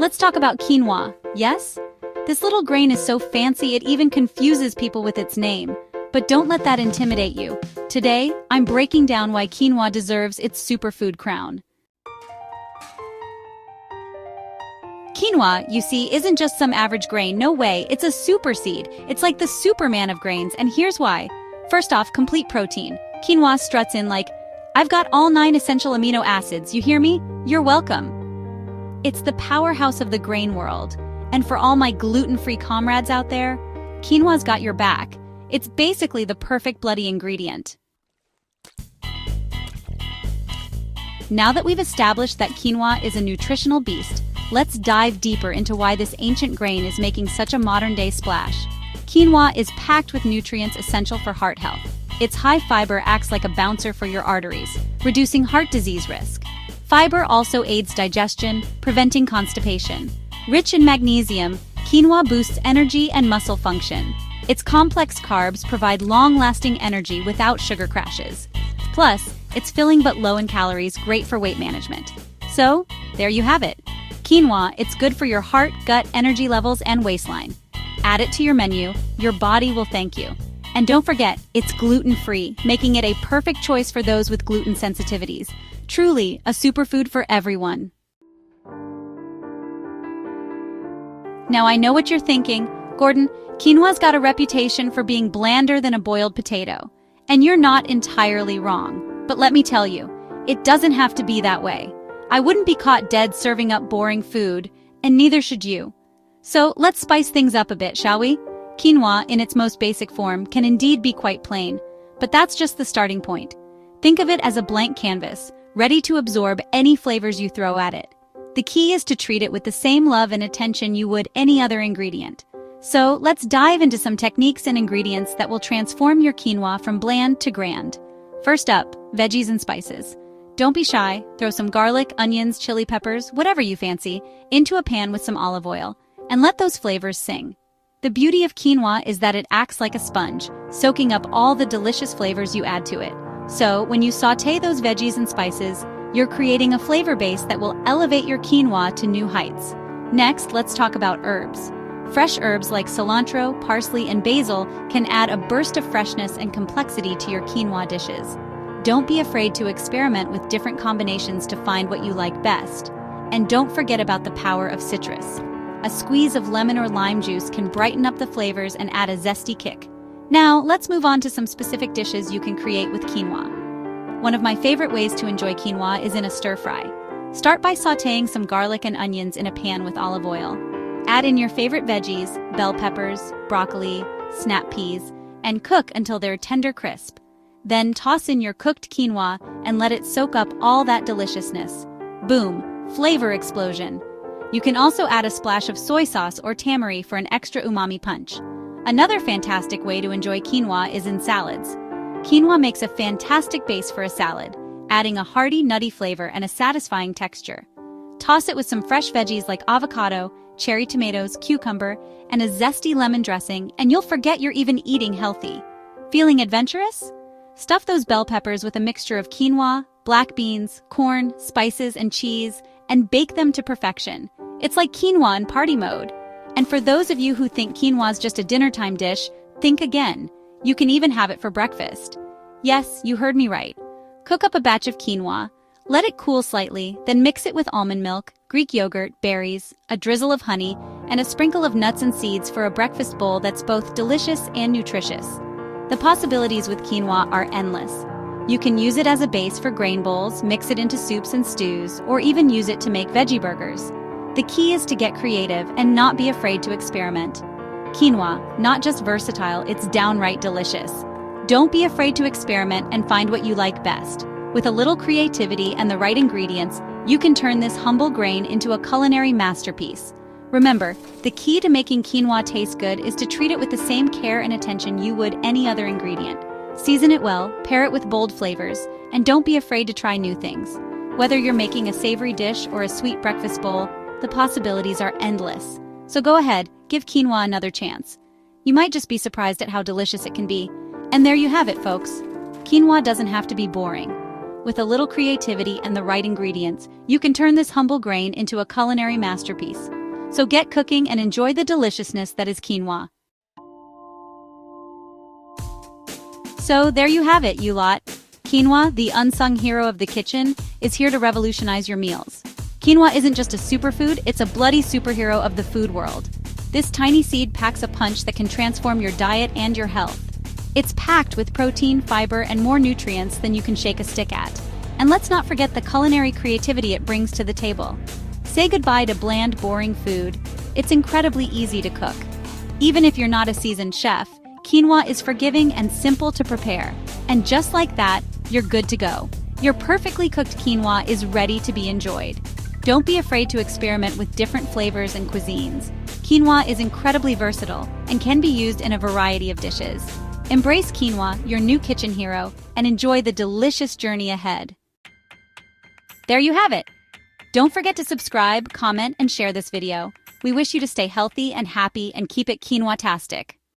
Let's talk about quinoa, yes? This little grain is so fancy it even confuses people with its name. But don't let that intimidate you. Today, I'm breaking down why quinoa deserves its superfood crown. Quinoa, you see, isn't just some average grain, no way, it's a super seed. It's like the Superman of grains, and here's why. First off, complete protein. Quinoa struts in like, I've got all 9 essential amino acids, you hear me? You're welcome. It's the powerhouse of the grain world. And for all my gluten-free comrades out there, quinoa's got your back. It's basically the perfect bloody ingredient. Now that we've established that quinoa is a nutritional beast, let's dive deeper into why this ancient grain is making such a modern-day splash. Quinoa is packed with nutrients essential for heart health. Its high fiber acts like a bouncer for your arteries, reducing heart disease risk. Fiber also aids digestion, preventing constipation. Rich in magnesium, quinoa boosts energy and muscle function. Its complex carbs provide long-lasting energy without sugar crashes. Plus, it's filling but low in calories, great for weight management. So, there you have it. Quinoa, it's good for your heart, gut, energy levels, and waistline. Add it to your menu, your body will thank you. And don't forget, it's gluten-free, making it a perfect choice for those with gluten sensitivities. Truly, a superfood for everyone. Now I know what you're thinking. Gordon, quinoa's got a reputation for being blander than a boiled potato. And you're not entirely wrong. But let me tell you, it doesn't have to be that way. I wouldn't be caught dead serving up boring food, and neither should you. So let's spice things up a bit, shall we? Quinoa, in its most basic form, can indeed be quite plain, but that's just the starting point. Think of it as a blank canvas, ready to absorb any flavors you throw at it. The key is to treat it with the same love and attention you would any other ingredient. So let's dive into some techniques and ingredients that will transform your quinoa from bland to grand. First up, veggies and spices. Don't be shy, throw some garlic, onions, chili peppers, whatever you fancy, into a pan with some olive oil, and let those flavors sing. The beauty of quinoa is that it acts like a sponge, soaking up all the delicious flavors you add to it. So, when you sauté those veggies and spices, you're creating a flavor base that will elevate your quinoa to new heights. Next, let's talk about herbs. Fresh herbs like cilantro, parsley, and basil can add a burst of freshness and complexity to your quinoa dishes. Don't be afraid to experiment with different combinations to find what you like best. And don't forget about the power of citrus. A squeeze of lemon or lime juice can brighten up the flavors and add a zesty kick. Now, let's move on to some specific dishes you can create with quinoa. One of my favorite ways to enjoy quinoa is in a stir-fry. Start by sautéing some garlic and onions in a pan with olive oil. Add in your favorite veggies, bell peppers, broccoli, snap peas, and cook until they're tender crisp. Then toss in your cooked quinoa and let it soak up all that deliciousness. Boom, flavor explosion. You can also add a splash of soy sauce or tamari for an extra umami punch. Another fantastic way to enjoy quinoa is in salads. Quinoa makes a fantastic base for a salad, adding a hearty, nutty flavor and a satisfying texture. Toss it with some fresh veggies like avocado, cherry tomatoes, cucumber, and a zesty lemon dressing, and you'll forget you're even eating healthy. Feeling adventurous? Stuff those bell peppers with a mixture of quinoa, black beans, corn, spices, and cheese, and bake them to perfection. It's like quinoa in party mode. And for those of you who think quinoa is just a dinner-time dish, think again. You can even have it for breakfast. Yes, you heard me right. Cook up a batch of quinoa, let it cool slightly, then mix it with almond milk, Greek yogurt, berries, a drizzle of honey, and a sprinkle of nuts and seeds for a breakfast bowl that's both delicious and nutritious. The possibilities with quinoa are endless. You can use it as a base for grain bowls, mix it into soups and stews, or even use it to make veggie burgers. The key is to get creative and not be afraid to experiment. Quinoa, not just versatile, it's downright delicious. Don't be afraid to experiment and find what you like best. With a little creativity and the right ingredients, you can turn this humble grain into a culinary masterpiece. Remember, the key to making quinoa taste good is to treat it with the same care and attention you would any other ingredient. Season it well, pair it with bold flavors, and don't be afraid to try new things. Whether you're making a savory dish or a sweet breakfast bowl, the possibilities are endless. So go ahead, give quinoa another chance. You might just be surprised at how delicious it can be. And there you have it, folks. Quinoa doesn't have to be boring. With a little creativity and the right ingredients, you can turn this humble grain into a culinary masterpiece. So get cooking and enjoy the deliciousness that is quinoa. So there you have it, you lot. Quinoa, the unsung hero of the kitchen, is here to revolutionize your meals. Quinoa isn't just a superfood, it's a bloody superhero of the food world. This tiny seed packs a punch that can transform your diet and your health. It's packed with protein, fiber, and more nutrients than you can shake a stick at. And let's not forget the culinary creativity it brings to the table. Say goodbye to bland, boring food. It's incredibly easy to cook. Even if you're not a seasoned chef, quinoa is forgiving and simple to prepare. And just like that, you're good to go. Your perfectly cooked quinoa is ready to be enjoyed. Don't be afraid to experiment with different flavors and cuisines. Quinoa is incredibly versatile and can be used in a variety of dishes. Embrace quinoa, your new kitchen hero, and enjoy the delicious journey ahead. There you have it. Don't forget to subscribe, comment, and share this video. We wish you to stay healthy and happy and keep it quinoa-tastic.